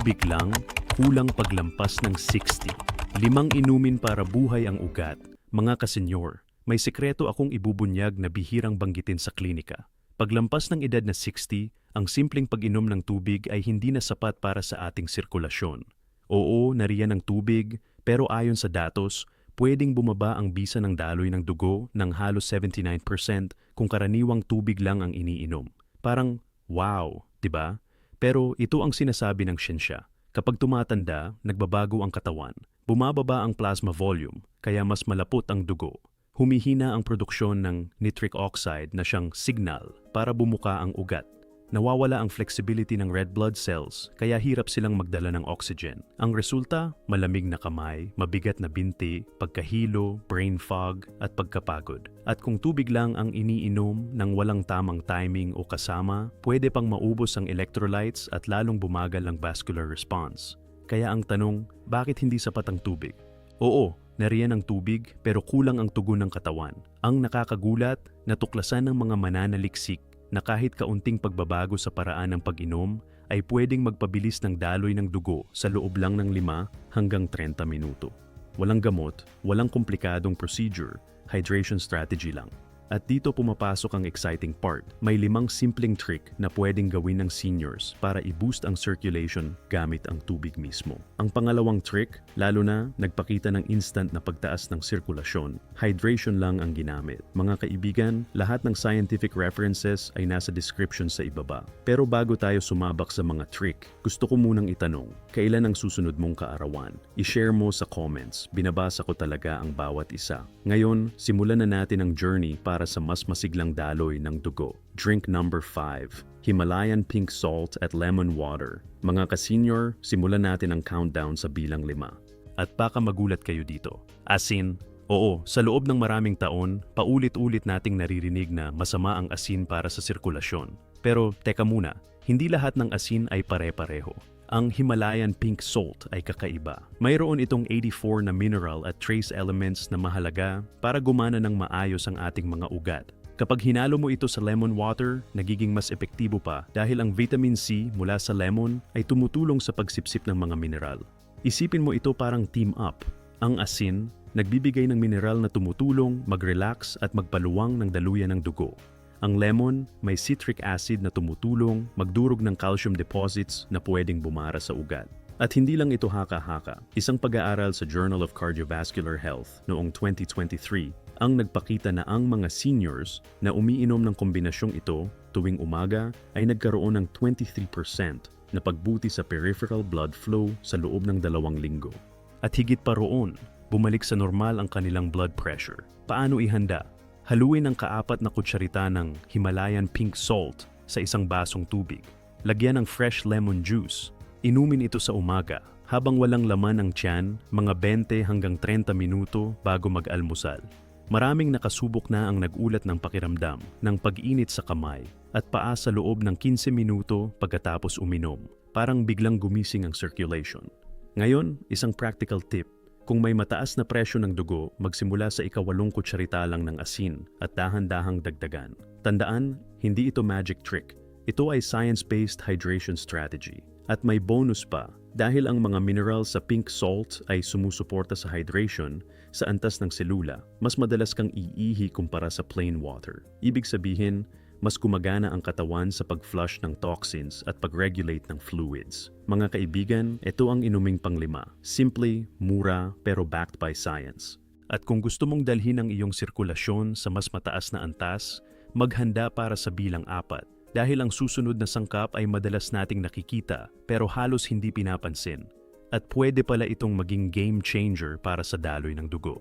tubig lang, kulang paglampas ng 60. 5 inumin para buhay ang ugat. Mga kasenyor, may sekreto akong ibubunyag na bihirang banggitin sa klinika. Paglampas ng edad na 60, ang simpleng pag-inom ng tubig ay hindi na sapat para sa ating sirkulasyon. Oo, nariyan ang tubig, pero ayon sa datos, pwedeng bumaba ang bisa ng daloy ng dugo ng halos 79% kung karaniwang tubig lang ang iniinom. Parang, wow, di ba? Pero ito ang sinasabi ng siyensya. Kapag tumatanda, nagbabago ang katawan, bumababa ang plasma volume, kaya mas malapot ang dugo. Humihina ang produksyon ng nitric oxide na siyang signal para bumuka ang ugat. Nawawala ang flexibility ng red blood cells, kaya hirap silang magdala ng oxygen. Ang resulta, malamig na kamay, mabigat na binti, pagkahilo, brain fog, at pagkapagod. At kung tubig lang ang iniinom ng walang tamang timing o kasama, pwede pang maubos ang electrolytes at lalong bumagal ang vascular response. Kaya ang tanong, bakit hindi sapat ang tubig? Oo, nariyan ang tubig pero kulang ang tugon ng katawan. Ang nakakagulat, natuklasan ng mga mananaliksik na kahit kaunting pagbabago sa paraan ng pag-inom ay pwedeng magpabilis ng daloy ng dugo sa loob lang ng 5 hanggang 30 minuto. Walang gamot, walang komplikadong procedure, hydration strategy lang. At dito pumapasok ang exciting part. May 5 simpleng trick na pwedeng gawin ng seniors para i-boost ang circulation gamit ang tubig mismo. Ang pangalawang trick, lalo na nagpakita ng instant na pagtaas ng sirkulasyon, hydration lang ang ginamit. Mga kaibigan, lahat ng scientific references ay nasa description sa ibaba. Pero bago tayo sumabak sa mga trick, gusto ko munang itanong, kailan ang susunod mong kaarawan? I-share mo sa comments, binabasa ko talaga ang bawat isa. Ngayon, simulan na natin ang journey para sa mas masiglang daloy ng dugo. Drink number 5, Himalayan pink salt at lemon water. Mga ka-senior, simulan natin ang countdown sa bilang 5. At baka magulat kayo dito. Asin, oo, sa loob ng maraming taon, paulit-ulit nating naririnig na masama ang asin para sa sirkulasyon. Pero teka muna, hindi lahat ng asin ay pare-pareho. Ang Himalayan pink salt ay kakaiba. Mayroon itong 84 na mineral at trace elements na mahalaga para gumana ng maayos ang ating mga ugat. Kapag hinalo mo ito sa lemon water, nagiging mas epektibo pa dahil ang vitamin C mula sa lemon ay tumutulong sa pagsipsip ng mga mineral. Isipin mo ito parang team up. Ang asin, nagbibigay ng mineral na tumutulong, mag-relax at magpaluwang ng daluyan ng dugo. Ang lemon, may citric acid na tumutulong, magdurog ng calcium deposits na pwedeng bumara sa ugat. At hindi lang ito haka-haka. Isang pag-aaral sa Journal of Cardiovascular Health noong 2023 ang nagpakita na ang mga seniors na umiinom ng kombinasyong ito tuwing umaga ay nagkaroon ng 23% na pagbuti sa peripheral blood flow sa loob ng 2 linggo. At higit pa roon, bumalik sa normal ang kanilang blood pressure. Paano ihanda? Haluin ang 4 na kutsarita ng Himalayan pink salt sa isang basong tubig. Lagyan ng fresh lemon juice. Inumin ito sa umaga habang walang laman ang tiyan, mga 20 hanggang 30 minuto bago mag-almusal. Maraming nakasubok na ang nagulat ng pakiramdam ng pag-init sa kamay at paa sa loob ng 15 minuto pagkatapos uminom. Parang biglang gumising ang circulation. Ngayon, isang practical tip. Kung may mataas na presyo ng dugo, magsimula sa 8 kutsarita lang ng asin at dahan-dahang dagdagan. Tandaan, hindi ito magic trick. Ito ay science-based hydration strategy. At may bonus pa, dahil ang mga minerals sa pink salt ay sumusuporta sa hydration sa antas ng selula, mas madalas kang iihi kumpara sa plain water. Ibig sabihin, mas gumagana ang katawan sa pag-flush ng toxins at pag-regulate ng fluids. Mga kaibigan, ito ang inuming pang-5. Simple, mura, pero backed by science. At kung gusto mong dalhin ang iyong sirkulasyon sa mas mataas na antas, maghanda para sa bilang 4. Dahil ang susunod na sangkap ay madalas nating nakikita pero halos hindi pinapansin. At pwede pala itong maging game changer para sa daloy ng dugo.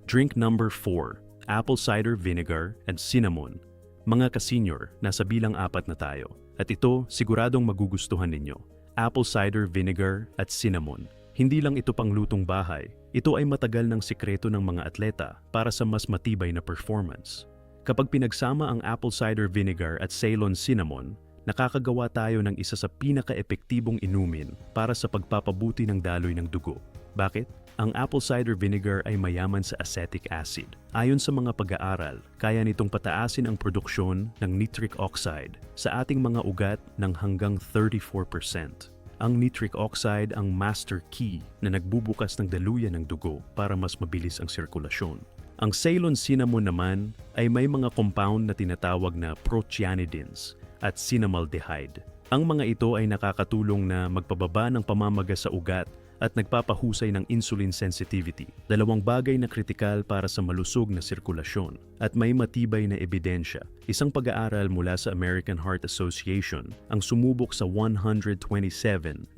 Drink number 4, apple cider vinegar and cinnamon. Mga ka-senior, nasa bilang 4 na tayo. At ito, siguradong magugustuhan ninyo. Apple cider vinegar at cinnamon. Hindi lang ito panglutong bahay. Ito ay matagal ng sikreto ng mga atleta para sa mas matibay na performance. Kapag pinagsama ang apple cider vinegar at Ceylon cinnamon, nakakagawa tayo ng isa sa pinaka-epektibong inumin para sa pagpapabuti ng daloy ng dugo. Bakit? Ang apple cider vinegar ay mayaman sa acetic acid. Ayon sa mga pag-aaral, kaya nitong pataasin ang produksyon ng nitric oxide sa ating mga ugat ng hanggang 34%. Ang nitric oxide ang master key na nagbubukas ng daluyan ng dugo para mas mabilis ang sirkulasyon. Ang Ceylon cinnamon naman ay may mga compound na tinatawag na procyanidins at cinnamaldehyde. Ang mga ito ay nakakatulong na magpababa ng pamamaga sa ugat at nagpapahusay ng insulin sensitivity, dalawang bagay na kritikal para sa malusog na sirkulasyon at may matibay na ebidensya. Isang pag-aaral mula sa American Heart Association ang sumubok sa 127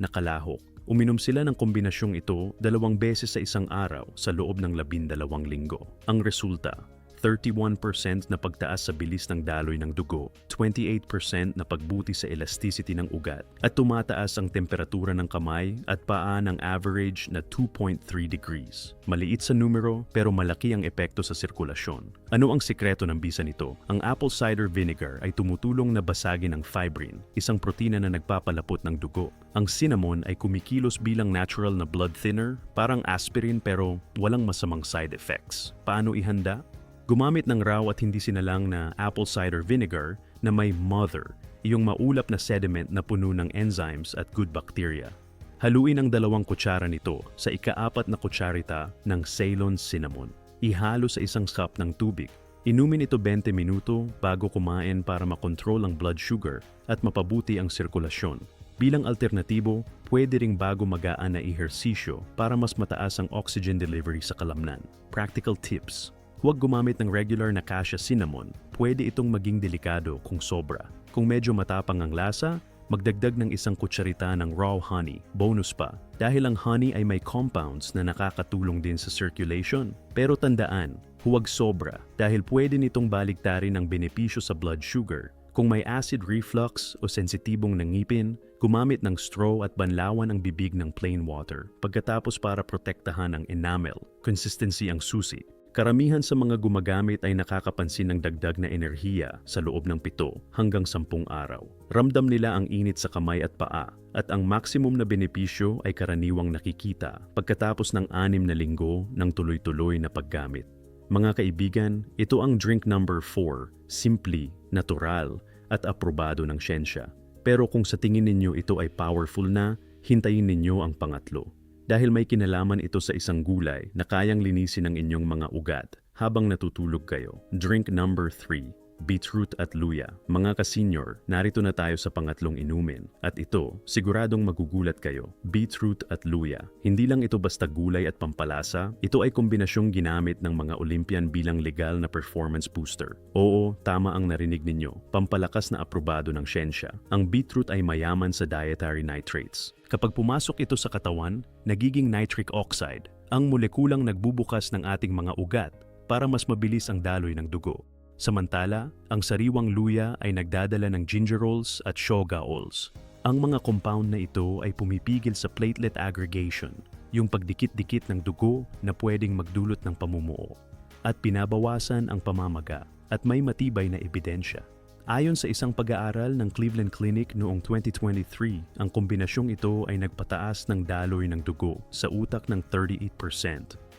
na kalahok. Uminom sila ng kombinasyong ito 2 beses sa isang araw sa loob ng 12 linggo. Ang resulta, 31% na pagtaas sa bilis ng daloy ng dugo, 28% na pagbuti sa elasticity ng ugat, at tumataas ang temperatura ng kamay at paa ng average na 2.3 degrees. Maliit sa numero pero malaki ang epekto sa sirkulasyon. Ano ang sikreto ng bisa nito? Ang apple cider vinegar ay tumutulong na basagin ang fibrin, isang protina na nagpapalapot ng dugo. Ang cinnamon ay kumikilos bilang natural na blood thinner, parang aspirin pero walang masamang side effects. Paano ihanda? Gumamit ng raw at hindi sinalang na apple cider vinegar na may mother, iyong maulap na sediment na puno ng enzymes at good bacteria. Haluin ang 2 kutsara nito sa ika-4 na kutsarita ng Ceylon cinnamon. Ihalo sa isang cup ng tubig. Inumin ito 20 minuto bago kumain para makontrol ang blood sugar at mapabuti ang sirkulasyon. Bilang alternatibo, pwede ring bago magaan na ehersisyo para mas mataas ang oxygen delivery sa kalamnan. Practical tips. Huwag gumamit ng regular na cassia cinnamon, pwede itong maging delikado kung sobra. Kung medyo matapang ang lasa, magdagdag ng 1 kutsarita ng raw honey, bonus pa, dahil ang honey ay may compounds na nakakatulong din sa circulation. Pero tandaan, huwag sobra dahil pwede nitong baliktarin ang benepisyo sa blood sugar. Kung may acid reflux o sensitibong ng ngipin, gumamit ng straw at banlawan ang bibig ng plain water pagkatapos para protektahan ang enamel. Consistency ang susi. Karamihan sa mga gumagamit ay nakakapansin ng dagdag na enerhiya sa loob ng 7 hanggang 10 araw. Ramdam nila ang init sa kamay at paa at ang maximum na benepisyo ay karaniwang nakikita pagkatapos ng 6 na linggo ng tuloy-tuloy na paggamit. Mga kaibigan, ito ang drink number 4, simple, natural at aprobado ng siyensya. Pero kung sa tingin ninyo ito ay powerful na, hintayin ninyo ang pangatlo. Dahil may kinalaman ito sa isang gulay na kayang linisin ang inyong mga ugat habang natutulog kayo. Drink number 3, beetroot at luya. Mga ka-senior, narito na tayo sa pangatlong inumin. At ito, siguradong magugulat kayo. Beetroot at luya. Hindi lang ito basta gulay at pampalasa, ito ay kombinasyong ginamit ng mga Olympian bilang legal na performance booster. Oo, tama ang narinig ninyo. Pampalakas na aprobado ng siyensya. Ang beetroot ay mayaman sa dietary nitrates. Kapag pumasok ito sa katawan, nagiging nitric oxide, ang molekulang nagbubukas ng ating mga ugat para mas mabilis ang daloy ng dugo. Samantala, ang sariwang luya ay nagdadala ng gingerols at shogaols. Ang mga compound na ito ay pumipigil sa platelet aggregation, yung pagdikit-dikit ng dugo na pwedeng magdulot ng pamumuo, at pinabawasan ang pamamaga at may matibay na ebidensya. Ayon sa isang pag-aaral ng Cleveland Clinic noong 2023, ang kombinasyong ito ay nagpataas ng daloy ng dugo sa utak ng 38%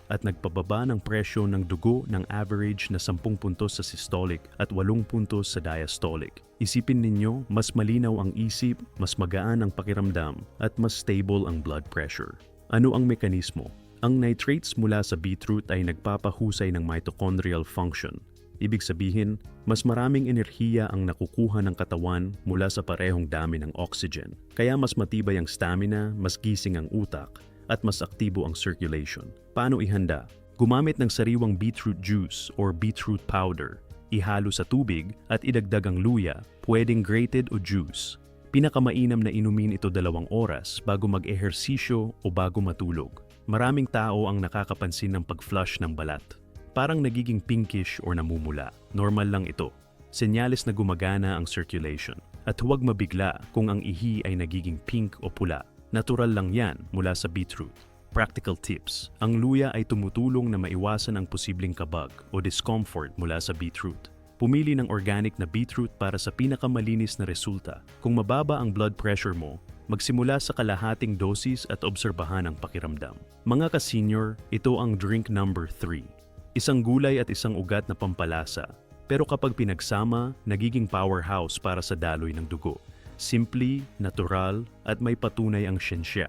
at nagpababa ng presyo ng dugo ng average na 10 puntos sa systolic at 8 puntos sa diastolic. Isipin ninyo, mas malinaw ang isip, mas magaan ang pakiramdam, at mas stable ang blood pressure. Ano ang mekanismo? Ang nitrates mula sa beetroot ay nagpapahusay ng mitochondrial function. Ibig sabihin, mas maraming enerhiya ang nakukuha ng katawan mula sa parehong dami ng oxygen. Kaya mas matibay ang stamina, mas gising ang utak, at mas aktibo ang circulation. Paano ihanda? Gumamit ng sariwang beetroot juice or beetroot powder. Ihalo sa tubig at idagdag ang luya, pwedeng grated o juice. Pinakamainam na inumin ito 2 oras bago mag-ehersisyo o bago matulog. Maraming tao ang nakakapansin ng pag-flush ng balat. Parang nagiging pinkish or namumula. Normal lang ito. Senyales na gumagana ang circulation. At huwag mabigla kung ang ihi ay nagiging pink o pula. Natural lang yan mula sa beetroot. Practical tips. Ang luya ay tumutulong na maiwasan ang posibleng kabag o discomfort mula sa beetroot. Pumili ng organic na beetroot para sa pinakamalinis na resulta. Kung mababa ang blood pressure mo, magsimula sa kalahating dosis at obserbahan ang pakiramdam. Mga ka-senior, ito ang drink number 3. Isang gulay at isang ugat na pampalasa, pero kapag pinagsama, nagiging powerhouse para sa daloy ng dugo. Simple, natural, at may patunay ang siyensya.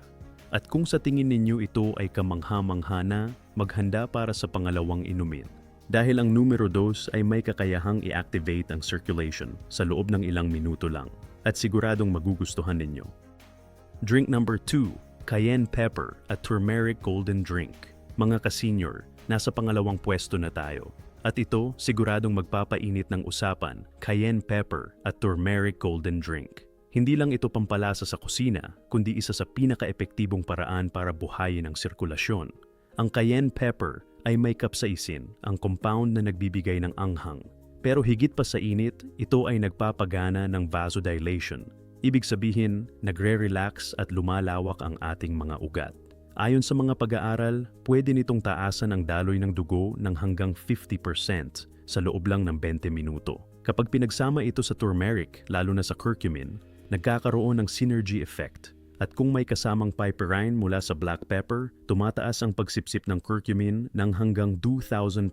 At kung sa tingin ninyo ito ay kamangha-mangha na, maghanda para sa pangalawang inumin. Dahil ang numero 2 ay may kakayahang i-activate ang circulation sa loob ng ilang minuto lang. At siguradong magugustuhan ninyo. Drink number 2, Cayenne Pepper at Turmeric Golden Drink. Mga ka-senior, nasa pangalawang pwesto na tayo. At ito, siguradong magpapainit ng usapan, Cayenne Pepper at Turmeric Golden Drink. Hindi lang ito pampalasa sa kusina, kundi isa sa pinaka-epektibong paraan para buhayin ang sirkulasyon. Ang Cayenne Pepper ay may capsaicin, ang compound na nagbibigay ng anghang. Pero higit pa sa init, ito ay nagpapagana ng vasodilation. Ibig sabihin, nagre-relax at lumalawak ang ating mga ugat. Ayon sa mga pag-aaral, pwede nitong taasan ang daloy ng dugo ng hanggang 50% sa loob lang ng 20 minuto. Kapag pinagsama ito sa turmeric, lalo na sa curcumin, nagkakaroon ng synergy effect. At kung may kasamang piperine mula sa black pepper, tumataas ang pagsipsip ng curcumin ng hanggang 2,000%.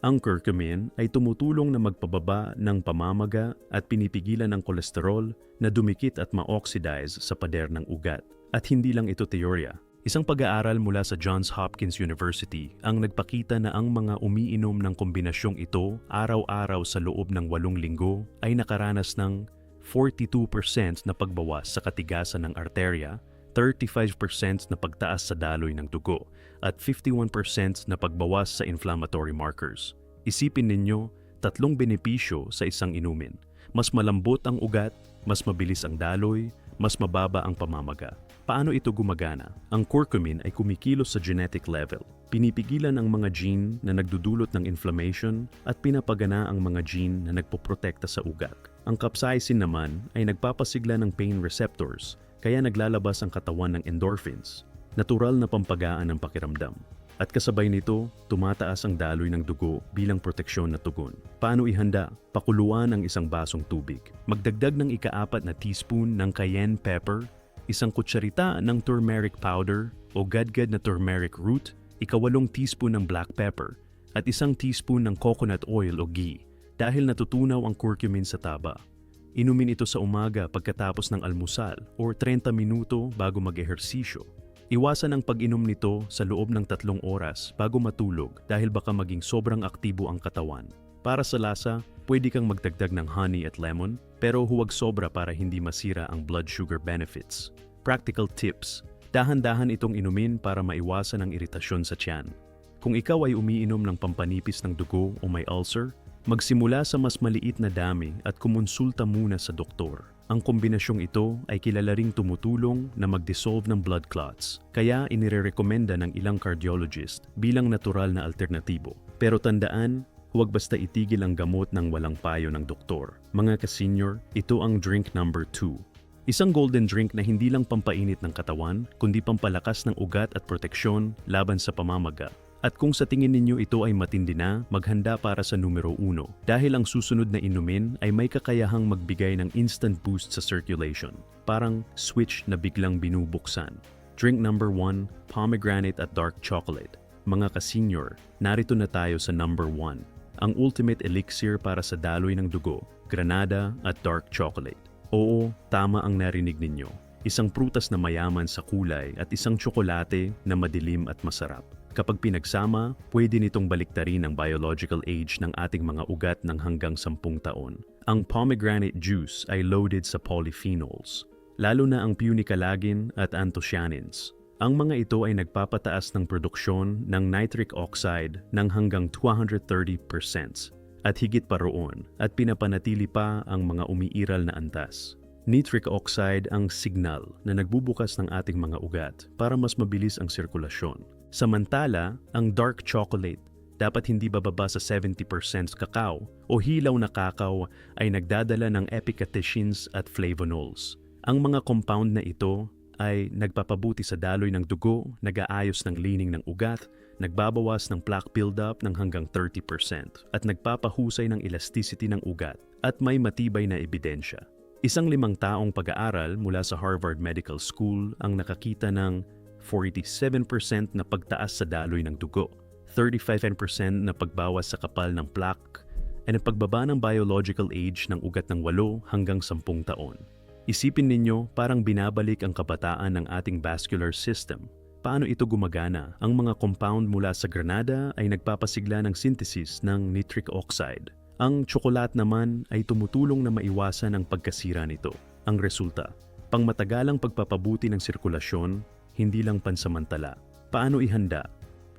Ang curcumin ay tumutulong na magpababa ng pamamaga at pinipigilan ang kolesterol na dumikit at ma-oxidize sa pader ng ugat. At hindi lang ito teorya. Isang pag-aaral mula sa Johns Hopkins University ang nagpakita na ang mga umiinom ng kombinasyong ito araw-araw sa loob ng 8 linggo ay nakaranas ng 42% na pagbawas sa katigasan ng arterya, 35% na pagtaas sa daloy ng dugo, at 51% na pagbawas sa inflammatory markers. Isipin ninyo, 3 benepisyo sa isang inumin. Mas malambot ang ugat, mas mabilis ang daloy, mas mababa ang pamamaga. Paano ito gumagana? Ang curcumin ay kumikilos sa genetic level. Pinipigilan ang mga gene na nagdudulot ng inflammation at pinapagana ang mga gene na nagpoprotekta sa ugat. Ang capsaicin naman ay nagpapasigla ng pain receptors, kaya naglalabas ang katawan ng endorphins, natural na pampagaan ng pakiramdam. At kasabay nito, tumataas ang daloy ng dugo bilang proteksyon na tugon. Paano ihanda? Pakuluan ang isang basong tubig. Magdagdag ng ika-4 na teaspoon ng cayenne pepper, isang kutsarita ng turmeric powder o gadgad na turmeric root, ika-8 teaspoon ng black pepper, at 1 teaspoon ng coconut oil o ghee. Dahil natutunaw ang curcumin sa taba. Inumin ito sa umaga pagkatapos ng almusal o 30 minuto bago mag-ehersisyo. Iwasan ang pag-inom nito sa loob ng 3 oras bago matulog dahil baka maging sobrang aktibo ang katawan. Para sa lasa, pwede kang magdagdag ng honey at lemon, pero huwag sobra para hindi masira ang blood sugar benefits. Practical tips. Dahan-dahan itong inumin para maiwasan ang iritasyon sa tiyan. Kung ikaw ay umiinom ng pampanipis ng dugo o may ulcer, magsimula sa mas maliit na dami at kumonsulta muna sa doktor. Ang kombinasyong ito ay kilala ring tumutulong na mag-dissolve ng blood clots, kaya inirerekomenda ng ilang cardiologist bilang natural na alternatibo. Pero tandaan, huwag basta itigil ang gamot ng walang payo ng doktor. Mga ka-senior, ito ang drink number 2. Isang golden drink na hindi lang pampainit ng katawan, kundi pampalakas ng ugat at proteksyon laban sa pamamaga. At kung sa tingin ninyo ito ay matindi na, maghanda para sa numero 1 dahil ang susunod na inumin ay may kakayahang magbigay ng instant boost sa circulation. Parang switch na biglang binubuksan. Drink number 1, pomegranate at dark chocolate. Mga ka-senior, narito na tayo sa number 1. Ang ultimate elixir para sa daloy ng dugo, granada at dark chocolate. Oo, tama ang narinig ninyo. Isang prutas na mayaman sa kulay at isang tsokolate na madilim at masarap. Kapag pinagsama, pwede nitong baliktarin ang biological age ng ating mga ugat ng hanggang 10 taon. Ang pomegranate juice ay loaded sa polyphenols, lalo na ang punicalagin at anthocyanins. Ang mga ito ay nagpapataas ng produksyon ng nitric oxide ng hanggang 230% at higit pa roon at pinapanatili pa ang mga umiiral na antas. Nitric oxide ang signal na nagbubukas ng ating mga ugat para mas mabilis ang sirkulasyon. Samantala, ang dark chocolate dapat hindi bababa sa 70% kakao o hilaw na kakao ay nagdadala ng epicatechins at flavonols. Ang mga compound na ito ay nagpapabuti sa daloy ng dugo, nag-aayos ng lining ng ugat, nagbabawas ng plaque buildup ng hanggang 30% at nagpapahusay ng elasticity ng ugat at may matibay na ebidensya. Isang 5 taong pag-aaral mula sa Harvard Medical School ang nakakita ng 47% na pagtaas sa daloy ng dugo, 35% na pagbawas sa kapal ng plaque, at ang pagbaba ng biological age ng ugat ng 8 hanggang 10 taon. Isipin ninyo parang binabalik ang kabataan ng ating vascular system. Paano ito gumagana? Ang mga compound mula sa granada ay nagpapasigla ng synthesis ng nitric oxide. Ang tsokolat naman ay tumutulong na maiwasan ang pagkasira nito. Ang resulta, pangmatagalang pagpapabuti ng sirkulasyon, hindi lang pansamantala. Paano ihanda?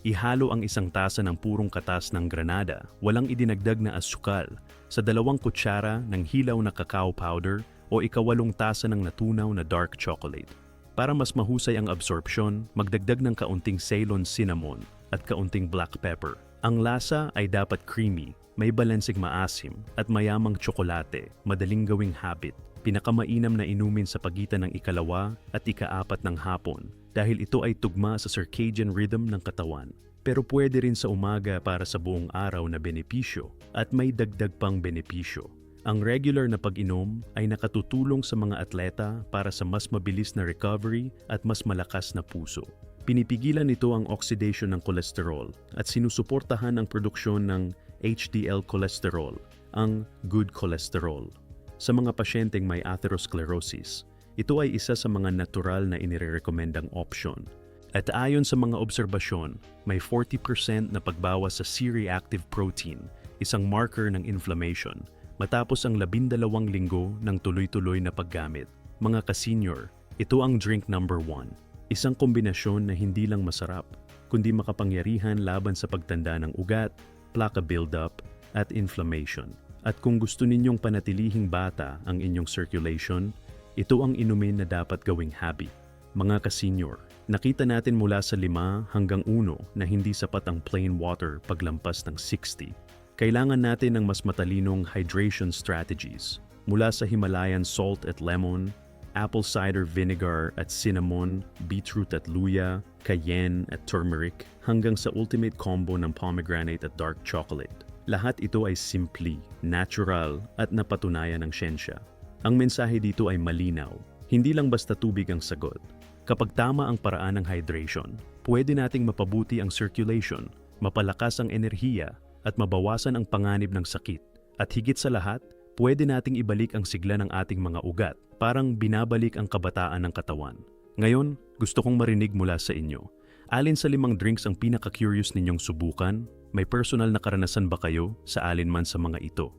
Ihalo ang isang tasa ng purong katas ng granada, walang idinagdag na asukal, sa 2 kutsara ng hilaw na cacao powder o 8 tasa ng natunaw na dark chocolate. Para mas mahusay ang absorption, magdagdag ng kaunting Ceylon cinnamon at kaunting black pepper. Ang lasa ay dapat creamy, may balansing maasim at mayamang tsokolate, madaling gawing habit. Pinakamainam na inumin sa pagitan ng ika-2 at ika-4 ng hapon dahil ito ay tugma sa circadian rhythm ng katawan. Pero pwede rin sa umaga para sa buong araw na benepisyo at may dagdag pang benepisyo. Ang regular na pag-inom ay nakatutulong sa mga atleta para sa mas mabilis na recovery at mas malakas na puso. Pinipigilan nito ang oxidation ng kolesterol at sinusuportahan ang produksyon ng HDL cholesterol, ang good cholesterol. Sa mga pasyenteng may atherosclerosis, ito ay isa sa mga natural na inirekomendang option. At ayon sa mga obserbasyon, may 40% na pagbawas sa C-reactive protein, isang marker ng inflammation, matapos ang 12 linggo ng tuloy-tuloy na paggamit. Mga ka-senior, ito ang drink number 1. Isang kombinasyon na hindi lang masarap, kundi makapangyarihan laban sa pagtanda ng ugat, plaque buildup, at inflammation. At kung gusto ninyong panatilihing bata ang inyong circulation, ito ang inumin na dapat gawing habit. Mga ka-senior, nakita natin mula sa 5 hanggang 1 na hindi sapat ang plain water paglampas ng 60. Kailangan natin ng mas matalinong hydration strategies mula sa Himalayan salt at lemon, apple cider vinegar at cinnamon, beetroot at luya, cayenne at turmeric, hanggang sa ultimate combo ng pomegranate at dark chocolate. Lahat ito ay simple, natural at napatunayan ng siyensya. Ang mensahe dito ay malinaw, hindi lang basta tubig ang sagot. Kapag tama ang paraan ng hydration, pwede nating mapabuti ang circulation, mapalakas ang enerhiya, at mabawasan ang panganib ng sakit. At higit sa lahat, pwede nating ibalik ang sigla ng ating mga ugat, parang binabalik ang kabataan ng katawan. Ngayon, gusto kong marinig mula sa inyo. Alin sa 5 drinks ang pinaka-curious ninyong subukan? May personal na karanasan ba kayo sa alinman sa mga ito?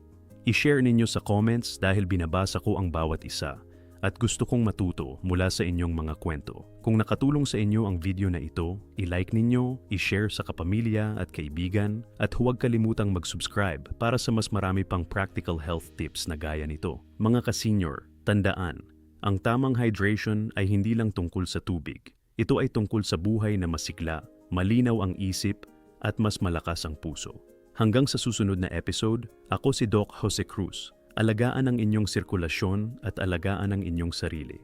I-share ninyo sa comments dahil binabasa ko ang bawat isa. At gusto kong matuto mula sa inyong mga kwento. Kung nakatulong sa inyo ang video na ito, i-like ninyo, i-share sa kapamilya at kaibigan, at huwag kalimutang mag-subscribe para sa mas marami pang practical health tips na gaya nito. Mga ka-senior, tandaan, ang tamang hydration ay hindi lang tungkol sa tubig. Ito ay tungkol sa buhay na masigla, malinaw ang isip, at mas malakas ang puso. Hanggang sa susunod na episode, ako si Doc Jose Cruz. Alagaan ang inyong sirkulasyon at alagaan ang inyong sarili.